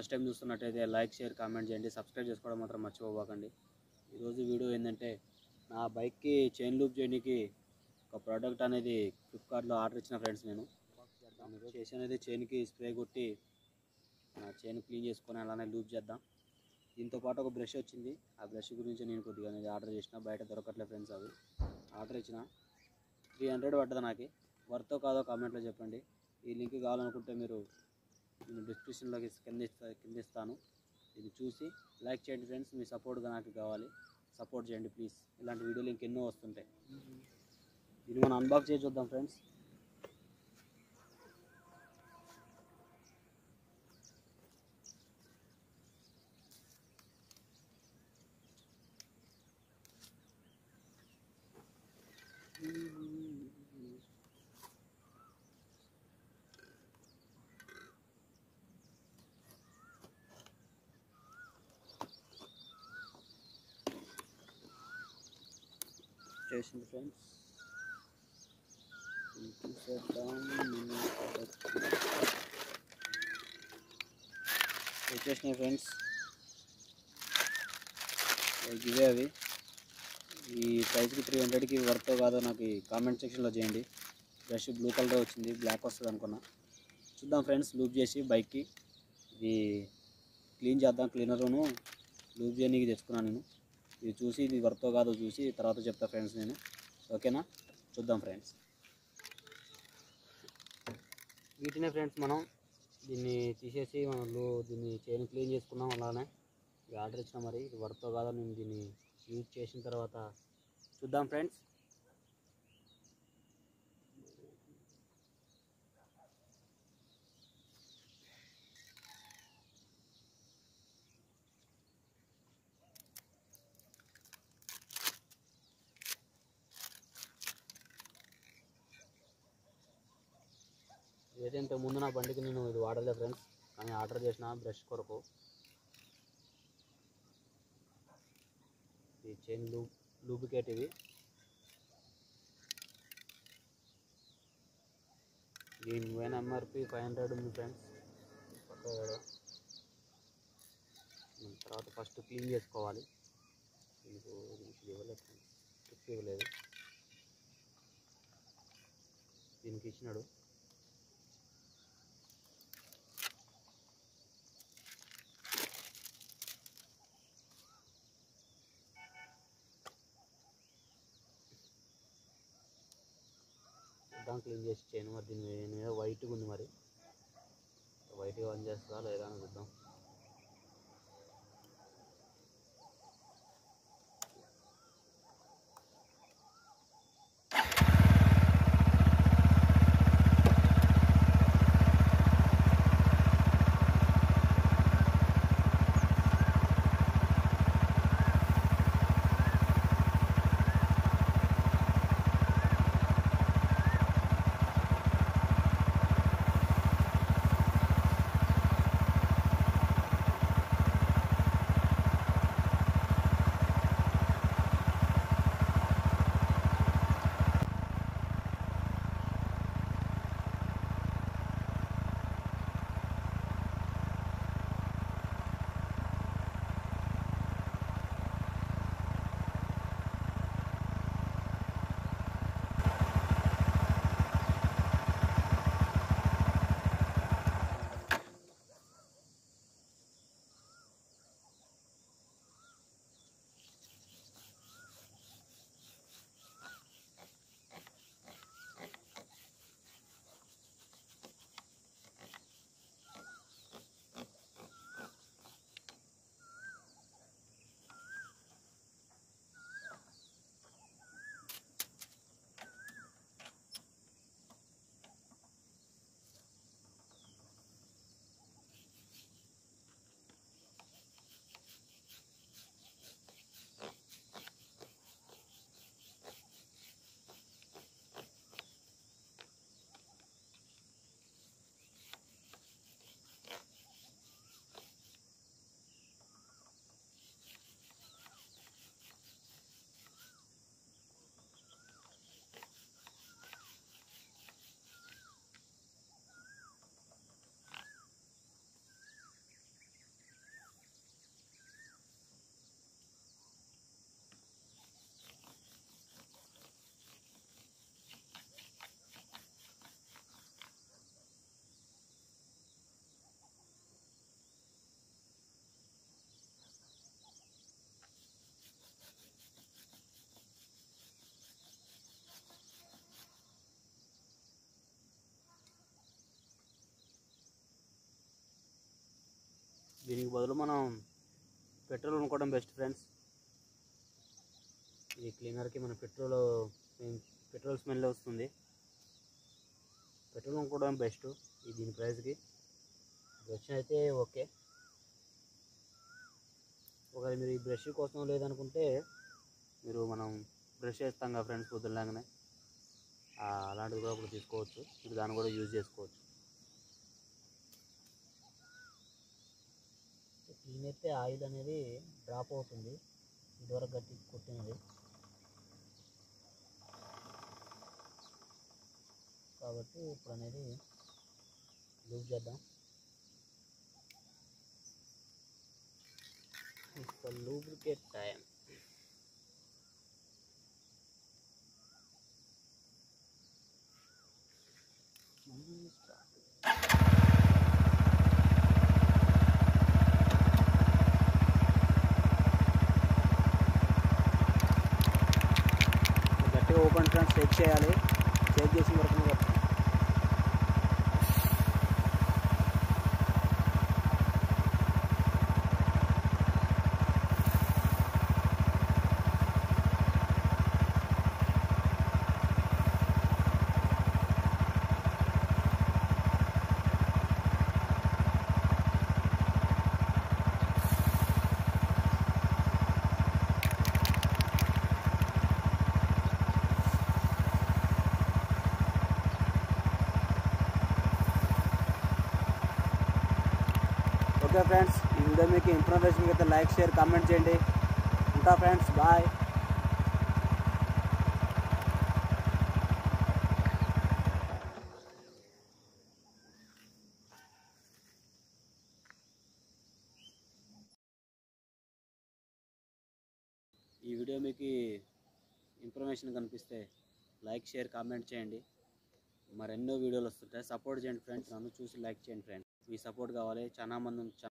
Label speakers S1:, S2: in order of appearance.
S1: First time చూస్తున్నట్టయితే like share comment చేయండి, subscribe చేసుకోవడం మాత్రం మర్చిపోకండి. ఈరోజు వీడియో ఏంటంటే నా బైక్కి చైన్ లూప్ చేయడానికి ఒక ప్రోడక్ట్ అనేది ఫ్లిప్కార్ట్లో ఆర్డర్ ఇచ్చిన ఫ్రెండ్స్. నేను చేసి అనేది చైన్కి స్ప్రే కొట్టి చైన్ క్లీన్ చేసుకొని అలానే లూప్ చేద్దాం. దీంతో పాటు ఒక బ్రష్ వచ్చింది. ఆ బ్రష్ గురించి నేను కొద్దిగా అనేది ఆర్డర్ చేసిన, బయట దొరకట్లేదు ఫ్రెండ్స్. అవి ఆర్డర్ ఇచ్చిన 300 పడ్డది. నాకు వర్తో కాదో కామెంట్లో చెప్పండి. ఈ లింక్ కావాలనుకుంటే మీరు నేను డిస్క్రిప్షన్లోకి కింద ఇస్తాను. ఇది చూసి లైక్ చేయండి ఫ్రెండ్స్. మీ సపోర్ట్గా నాకు కావాలి, సపోర్ట్ చేయండి ప్లీజ్. ఇలాంటి వీడియోలు ఇంకెన్నో వస్తుంటాయి. ఇది మనం అన్బాక్స్ చేసి చూద్దాం ఫ్రెండ్స్. చేసింది ఫ్రెండ్స్. వచ్చేసినాయి ఫ్రెండ్స్. ఇవే అవి. ఈ ప్రైస్కి 300కి వర్తో కాదో నాకు కామెంట్ సెక్షన్లో చేయండి. బ్రష్ బ్లూ కలర్ వచ్చింది, బ్లాక్ వస్తుంది అనుకున్నా. చూద్దాం ఫ్రెండ్స్. లూప్ చేసి బైక్కి ఇది క్లీన్ చేద్దాం. క్లీనరును లూప్ చేయడానికి తెచ్చుకున్నాను నేను. ఇది చూసి ఇది వర్తో కాదో చూసి తర్వాత చెప్తా ఫ్రెండ్స్ నేను. ఓకేనా, చూద్దాం ఫ్రెండ్స్. వీటినే ఫ్రెండ్స్ మనం దీన్ని తీసేసి దీన్ని చైన్ క్లీన్ చేసుకున్నాం. అలానే ఇది ఆర్డర్ ఇచ్చిన, మరి ఇది వర్తో కాదో నేను దీన్ని యూజ్ చేసిన తర్వాత చూద్దాం ఫ్రెండ్స్. ఏదైతే ముందు నా బండికి నేను ఇది వాడలే ఫ్రెండ్స్, కానీ ఆర్డర్ చేసిన బ్రష్ కొరకు. ఈ చైన్ లూబ్రికేట్ ఇది. దీని పైన ఎంఆర్పి 500 ఉంది ఫ్రెండ్స్. తర్వాత ఫస్ట్ క్లీన్ చేసుకోవాలి. దీనికి ఇవ్వలేదు ఫ్రెండ్స్, టిప్ ఇవ్వలేదు. దీనికి ఇచ్చినాడు. క్లీన్ చేసి చేయను. మరి దీని వైట్గా ఉంది, మరి వైట్గా ఆన్ చేస్తుందా లేదా అని చూద్దాం. దీనికి బదులు మనం పెట్రోల్ కొనుక్కోవడం బెస్ట్ ఫ్రెండ్స్. ఈ క్లీనర్కి మన పెట్రోల్ స్మెల్ వస్తుంది. పెట్రోల్ కొనుక్కోవడం బెస్ట్ దీని ప్రైస్కి. బ్రష్ అయితే ఓకే. ఒకవేళ మీరు ఈ బ్రష్ కోసం లేదనుకుంటే మీరు మనం బ్రష్ చేస్తాం కదా ఫ్రెండ్స్ పొద్దున్నలాగానే, అలాంటిది కూడా ఒకటి తీసుకోవచ్చు. మీరు దాన్ని కూడా యూజ్ చేసుకోవచ్చు. క్లీన్ అయితే ఆయిల్ అనేది డ్రాప్ అవుతుంది, ఇదివరకు గట్టి కొట్టినది కాబట్టి ఇప్పుడు అనేది లూజ్ చేద్దాం. Lubricate time. గట్టిగా ఓపెన్ ట్రాన్స్ చెక్ చేయాలి. చెక్ చేసిన వరకు ఓకే ఫ్రెండ్స్, ఈ వీడియో మీకు ఇన్ఫర్మేషన్ అయితే లైక్ షేర్ కామెంట్ చేయండి. ఉంటా ఫ్రెండ్స్, బాయ్. ఈ వీడియో మీకు ఇన్ఫర్మేషన్ కనిపిస్తే లైక్ షేర్ కామెంట్ చేయండి. మరెన్నో వీడియోలు వస్తుంటాయి. సపోర్ట్ చేయండి ఫ్రెండ్స్, నన్ను చూసి లైక్ చేయండి ఫ్రెండ్స్. మీ సపోర్ట్ కావాలి. చాలా మంది